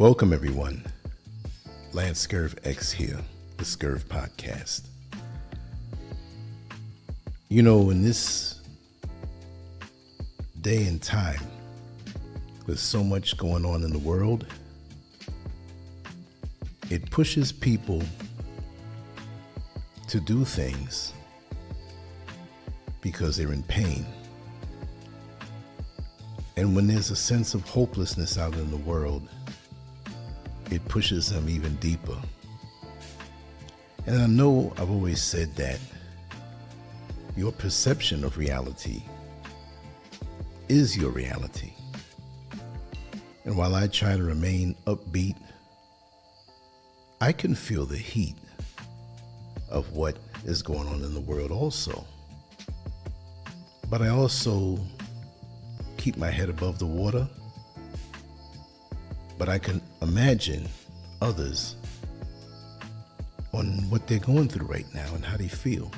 Welcome, everyone. Lance Scurv X here, the Scurv Podcast. You know, in this day and time, with so much going on in the world, it pushes people to do things because they're in pain. And when there's a sense of hopelessness out in the world, it pushes them even deeper. And I know I've always said that your perception of reality is your reality. And while I try to remain upbeat, I can feel the heat of what is going on in the world also. But I also keep my head above the water. But I can imagine others on what they're going through right now and how they feel.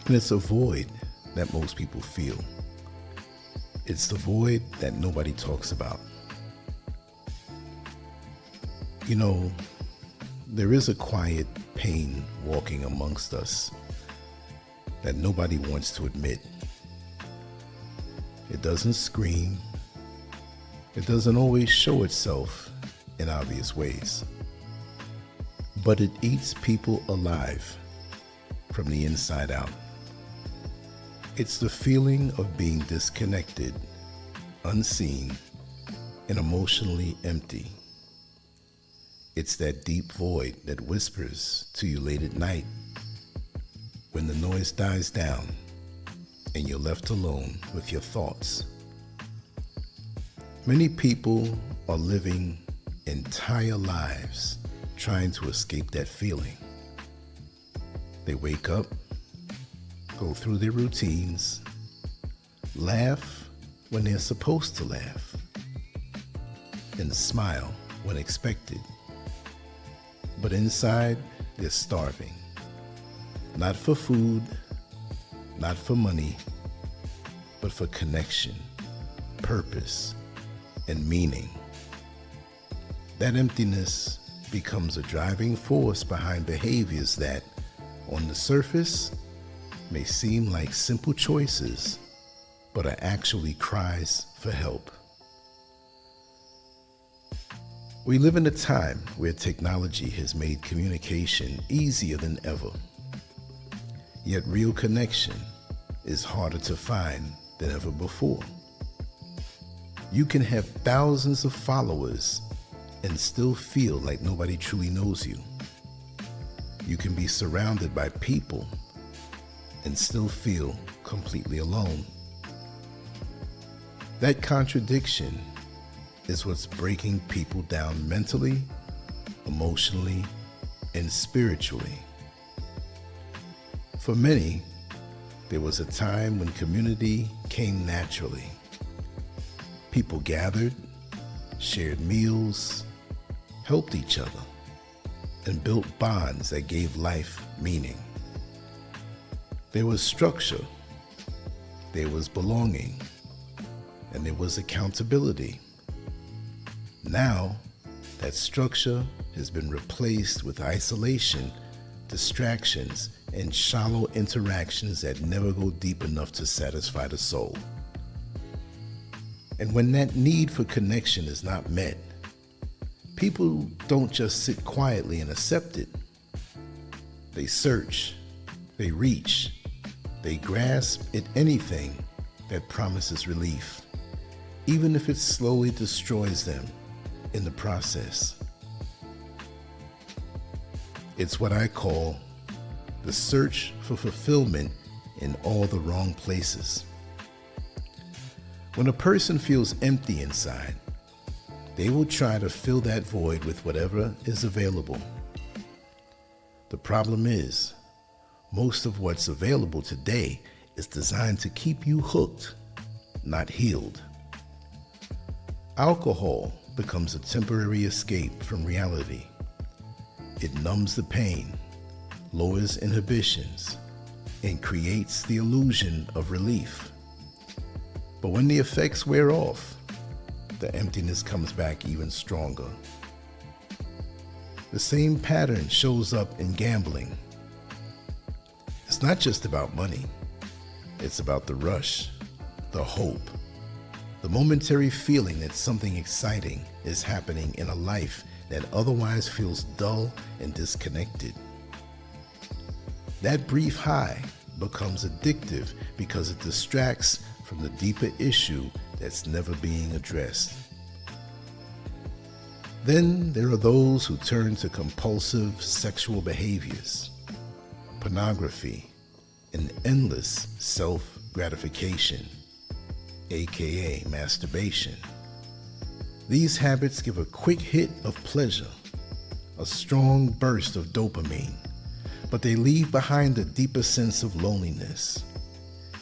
And it's a void that most people feel. It's the void that nobody talks about. You know, there is a quiet pain walking amongst us that nobody wants to admit. It doesn't scream. It doesn't always show itself in obvious ways, but it eats people alive from the inside out. It's the feeling of being disconnected, unseen, and emotionally empty. It's that deep void that whispers to you late at night when the noise dies down and you're left alone with your thoughts. Many people are living entire lives trying to escape that feeling. They wake up, go through their routines, laugh when they're supposed to laugh, and smile when expected. But inside, they're starving. Not for food, not for money, but for connection, purpose, and meaning. That emptiness becomes a driving force behind behaviors that, on the surface, may seem like simple choices, but are actually cries for help. We live in a time where technology has made communication easier than ever. Yet real connection is harder to find than ever before. You can have thousands of followers and still feel like nobody truly knows you. You can be surrounded by people and still feel completely alone. That contradiction is what's breaking people down mentally, emotionally, and spiritually. For many, there was a time when community came naturally. People gathered, shared meals, helped each other, and built bonds that gave life meaning. There was structure, there was belonging, and there was accountability. Now, that structure has been replaced with isolation, distractions, and shallow interactions that never go deep enough to satisfy the soul. And when that need for connection is not met, people don't just sit quietly and accept it. They search, they reach, they grasp at anything that promises relief, even if it slowly destroys them in the process. It's what I call the search for fulfillment in all the wrong places. When a person feels empty inside, they will try to fill that void with whatever is available. The problem is, most of what's available today is designed to keep you hooked, not healed. Alcohol becomes a temporary escape from reality. It numbs the pain, lowers inhibitions, and creates the illusion of relief. But when the effects wear off, the emptiness comes back even stronger. The same pattern shows up in gambling. It's not just about money. It's about the rush, the hope, the momentary feeling that something exciting is happening in a life that otherwise feels dull and disconnected. That brief high becomes addictive because it distracts from the deeper issue that's never being addressed. Then there are those who turn to compulsive sexual behaviors, pornography, and endless self-gratification, aka masturbation. These habits give a quick hit of pleasure, a strong burst of dopamine, but they leave behind a deeper sense of loneliness.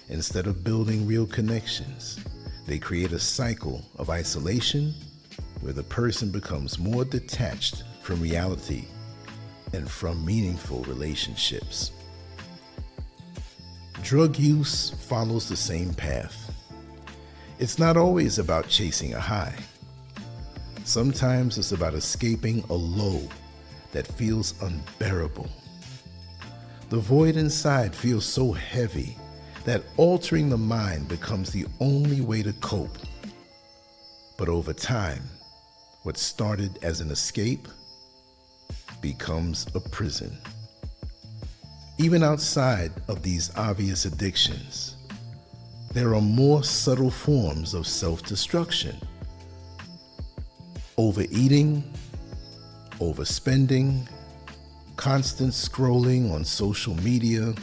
Instead of building real connections, they create a cycle of isolation where the person becomes more detached from reality and from meaningful relationships. Drug use follows the same path. It's not always about chasing a high. Sometimes it's about escaping a low that feels unbearable. The void inside feels so heavy that altering the mind becomes the only way to cope. But over time, what started as an escape becomes a prison. Even outside of these obvious addictions, there are more subtle forms of self-destruction. Overeating, overspending, constant scrolling on social media,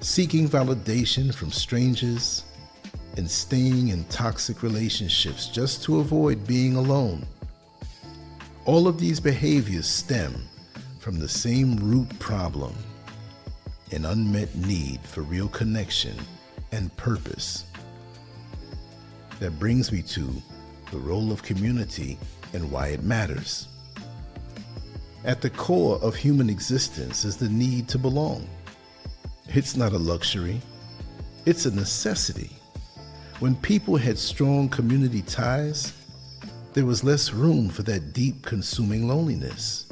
seeking validation from strangers, and staying in toxic relationships just to avoid being alone. All of these behaviors stem from the same root problem, an unmet need for real connection and purpose. That brings me to the role of community and why it matters. At the core of human existence is the need to belong. It's not a luxury, it's a necessity. When people had strong community ties, there was less room for that deep, consuming loneliness.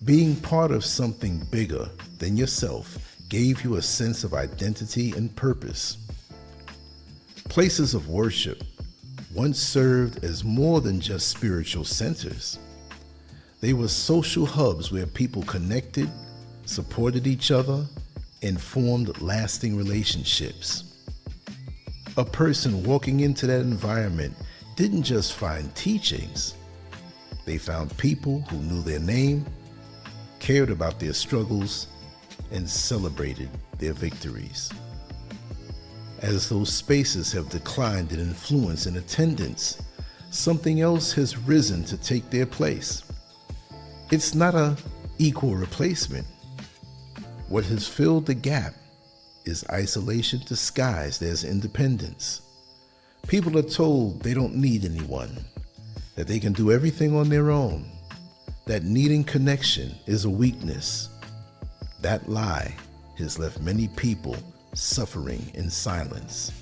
Being part of something bigger than yourself gave you a sense of identity and purpose. Places of worship once served as more than just spiritual centers. They were social hubs where people connected, supported each other, and formed lasting relationships. A person walking into that environment didn't just find teachings. They found people who knew their name, cared about their struggles, and celebrated their victories. As those spaces have declined in influence and attendance, something else has risen to take their place. It's not an equal replacement. What has filled the gap is isolation disguised as independence. People are told they don't need anyone, that they can do everything on their own, that needing connection is a weakness. That lie has left many people suffering in silence.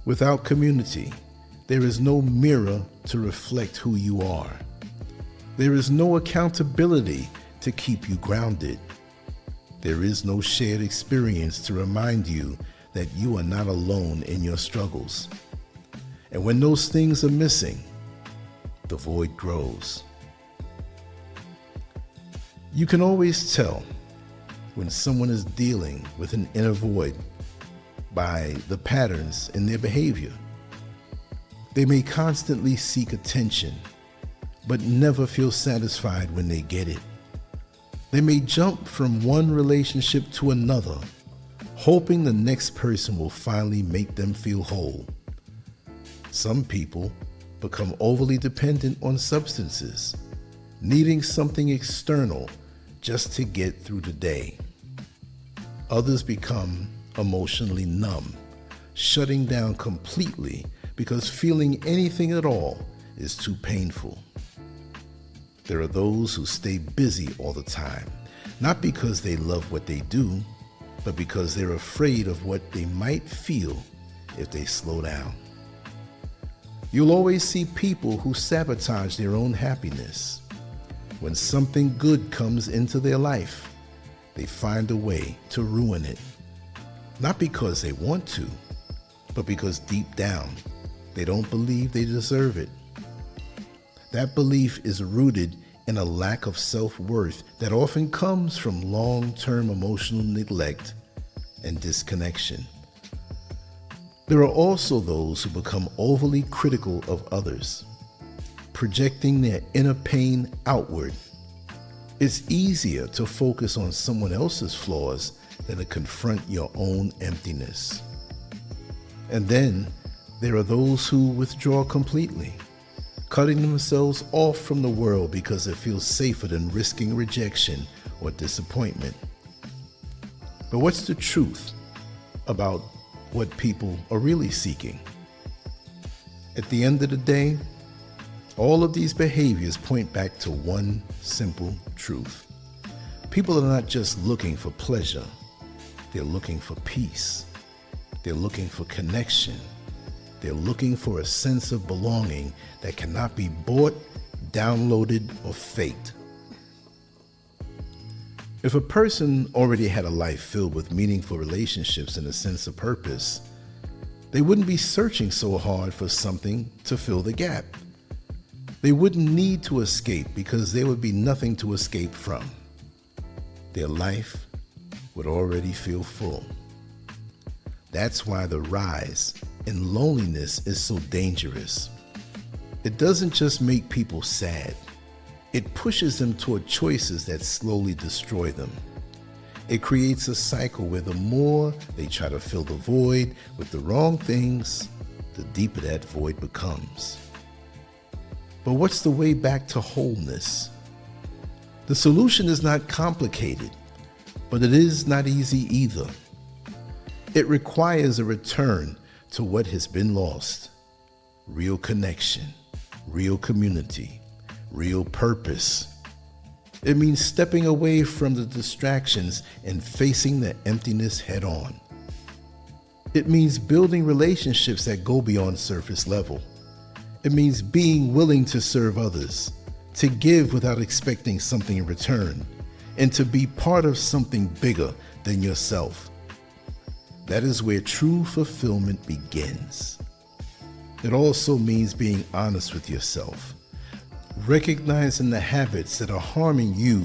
Without community, there is no mirror to reflect who you are. There is no accountability to keep you grounded. There is no shared experience to remind you that you are not alone in your struggles. And when those things are missing, the void grows. You can always tell when someone is dealing with an inner void by the patterns in their behavior. They may constantly seek attention, but never feel satisfied when they get it. They may jump from one relationship to another, hoping the next person will finally make them feel whole. Some people become overly dependent on substances, needing something external just to get through the day. Others become emotionally numb, shutting down completely because feeling anything at all is too painful. There are those who stay busy all the time, not because they love what they do, but because they're afraid of what they might feel if they slow down. You'll always see people who sabotage their own happiness. When something good comes into their life, they find a way to ruin it. Not because they want to, but because deep down, they don't believe they deserve it. That belief is rooted in a lack of self-worth that often comes from long-term emotional neglect and disconnection. There are also those who become overly critical of others, projecting their inner pain outward. It's easier to focus on someone else's flaws than to confront your own emptiness. And then there are those who withdraw completely, cutting themselves off from the world because it feels safer than risking rejection or disappointment. But what's the truth about what people are really seeking? At the end of the day, all of these behaviors point back to one simple truth. People are not just looking for pleasure, they're looking for peace. They're looking for connection. They're looking for a sense of belonging that cannot be bought, downloaded, or faked. If a person already had a life filled with meaningful relationships and a sense of purpose, they wouldn't be searching so hard for something to fill the gap. They wouldn't need to escape because there would be nothing to escape from. Their life would already feel full. That's why the rise in loneliness is so dangerous. It doesn't just make people sad. It pushes them toward choices that slowly destroy them. It creates a cycle where the more they try to fill the void with the wrong things, the deeper that void becomes. But what's the way back to wholeness? The solution is not complicated, but it is not easy either. It requires a return to what has been lost. Real connection, real community, real purpose. It means stepping away from the distractions and facing the emptiness head on. It means building relationships that go beyond surface level. It means being willing to serve others, to give without expecting something in return, and to be part of something bigger than yourself. That is where true fulfillment begins. It also means being honest with yourself, recognizing the habits that are harming you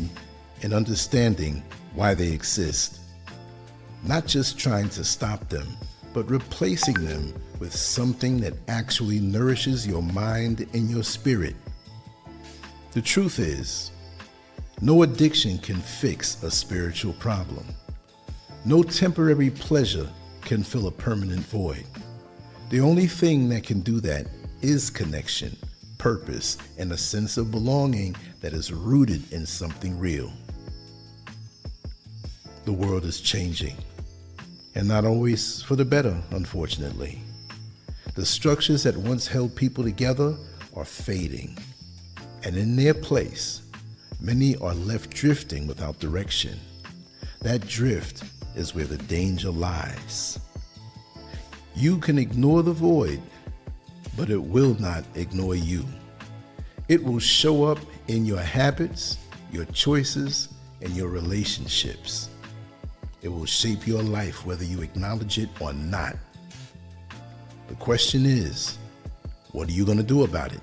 and understanding why they exist. Not just trying to stop them, but replacing them with something that actually nourishes your mind and your spirit. The truth is, no addiction can fix a spiritual problem. No temporary pleasure can fill a permanent void. The only thing that can do that is connection, purpose, and a sense of belonging that is rooted in something real. The world is changing, and not always for the better, unfortunately. The structures that once held people together are fading, and in their place, many are left drifting without direction. That drift is where the danger lies. You can ignore the void, but it will not ignore you. It will show up in your habits, your choices, and your relationships. It will shape your life whether you acknowledge it or not. The question is, what are you going to do about it?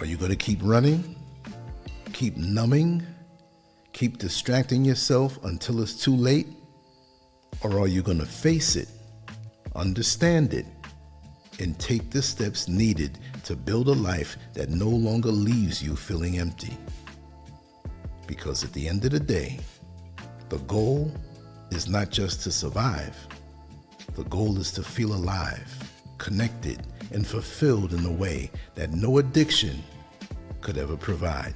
Are you going to keep running? Keep numbing? Keep distracting yourself until it's too late? Or are you going to face it, understand it, and take the steps needed to build a life that no longer leaves you feeling empty? Because at the end of the day, the goal is not just to survive. The goal is to feel alive, connected, and fulfilled in a way that no addiction could ever provide.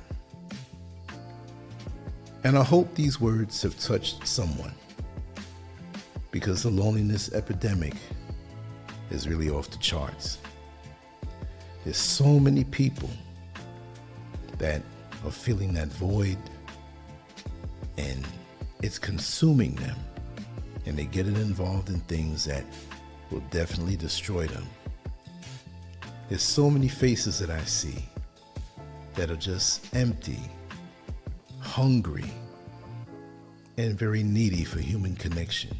And I hope these words have touched someone, because the loneliness epidemic is really off the charts. There's so many people that are feeling that void, and it's consuming them, and they get involved in things that will definitely destroy them. There's so many faces that I see that are just empty, hungry, and very needy for human connection.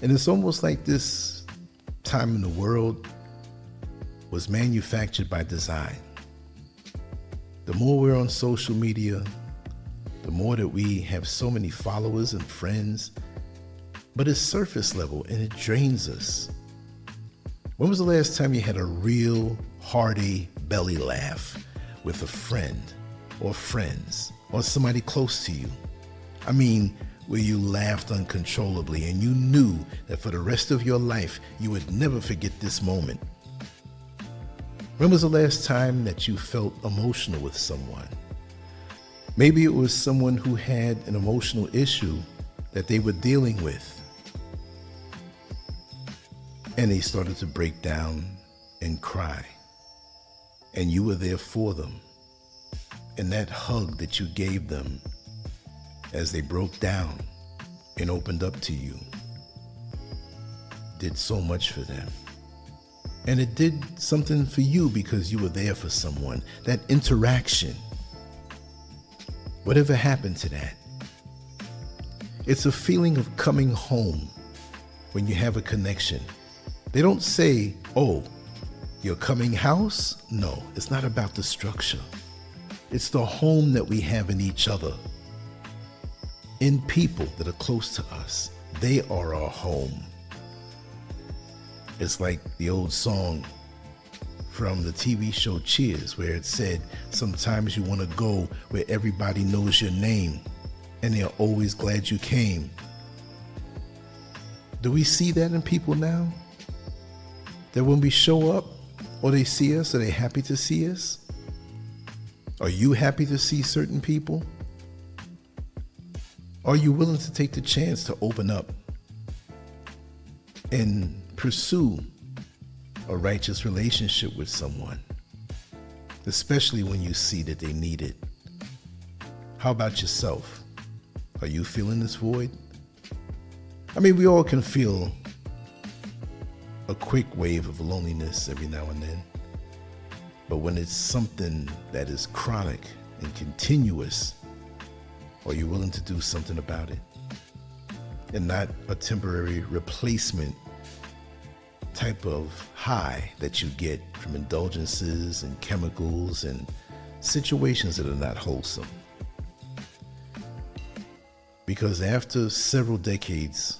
And it's almost like this time in the world was manufactured by design. The more we're on social media, the more that we have so many followers and friends, but it's surface level and it drains us. When was the last time you had a real hearty belly laugh with a friend or friends or somebody close to you? I mean, where you laughed uncontrollably and you knew that for the rest of your life, you would never forget this moment. When was the last time that you felt emotional with someone? Maybe it was someone who had an emotional issue that they were dealing with, and they started to break down and cry, and you were there for them. And that hug that you gave them as they broke down and opened up to you did so much for them. And it did something for you because you were there for someone. That interaction, whatever happened to that? It's a feeling of coming home when you have a connection. They don't say, oh, your coming house? No, it's not about the structure. It's the home that we have in each other, in people that are close to us. They are our home. It's like the old song from the TV show Cheers, where it said, sometimes you want to go where everybody knows your name and they're always glad you came. Do we see that in people now? That when we show up or they see us, are they happy to see us? Are you happy to see certain people? Are you willing to take the chance to open up and pursue a righteous relationship with someone, especially when you see that they need it? How about yourself? Are you feeling this void? I mean, we all can feel a quick wave of loneliness every now and then, but when it's something that is chronic and continuous, are you willing to do something about it? And not a temporary replacement type of high that you get from indulgences and chemicals and situations that are not wholesome. Because after several decades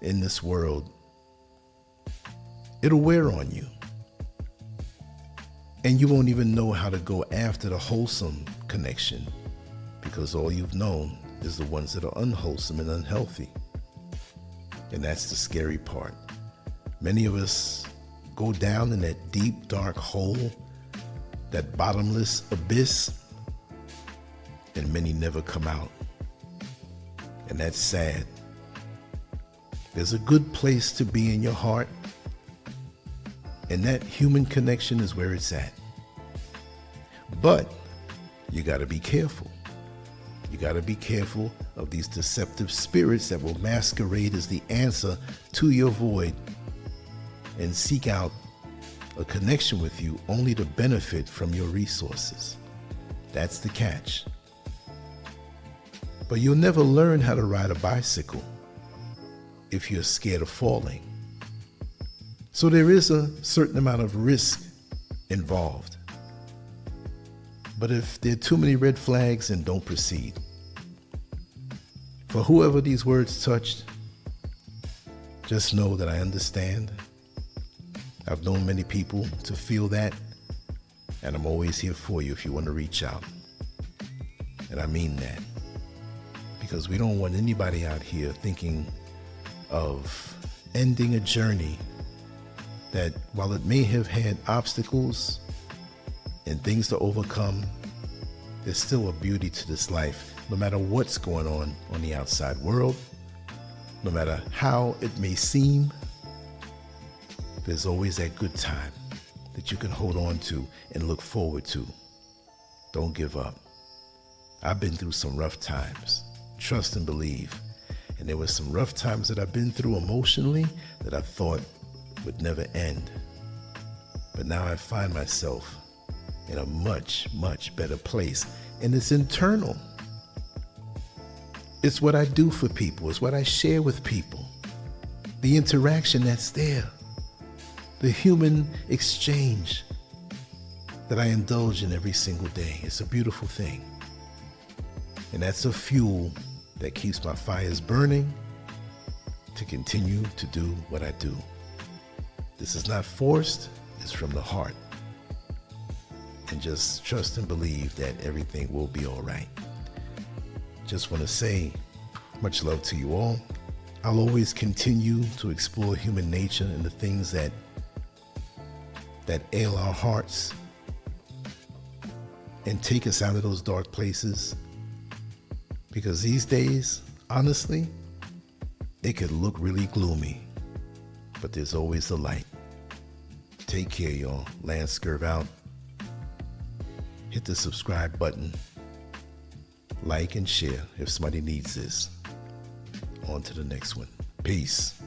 in this world, it'll wear on you. And you won't even know how to go after the wholesome connection, because all you've known is the ones that are unwholesome and unhealthy. And that's the scary part. Many of us go down in that deep, dark hole, that bottomless abyss, and many never come out. And that's sad. There's a good place to be in your heart, and that human connection is where it's at. But you got to be careful. You got to be careful of these deceptive spirits that will masquerade as the answer to your void and seek out a connection with you only to benefit from your resources. That's the catch. But you'll never learn how to ride a bicycle if you're scared of falling. So there is a certain amount of risk involved. But if there are too many red flags, then don't proceed. For whoever these words touched, just know that I understand. I've known many people to feel that, and I'm always here for you if you want to reach out. And I mean that, because we don't want anybody out here thinking of ending a journey that, while it may have had obstacles and things to overcome, there's still a beauty to this life, no matter what's going on the outside world, no matter how it may seem. There's always that good time that you can hold on to and look forward to. Don't give up. I've been through some rough times, trust and believe. And there were some rough times that I've been through emotionally that I thought would never end. But now I find myself in a much, much better place. And it's internal. It's what I do for people. It's what I share with people. The interaction that's there. The human exchange that I indulge in every single day. It's a beautiful thing. And that's a fuel that keeps my fires burning to continue to do what I do. This is not forced, it's from the heart. And just trust and believe that everything will be all right. Just want to say much love to you all. I'll always continue to explore human nature and the things that ail our hearts and take us out of those dark places. Because these days, honestly, it could look really gloomy, but there's always the light. Take care, y'all. Lance Scurv out. Hit the subscribe button. Like and share if somebody needs this. On to the next one. Peace.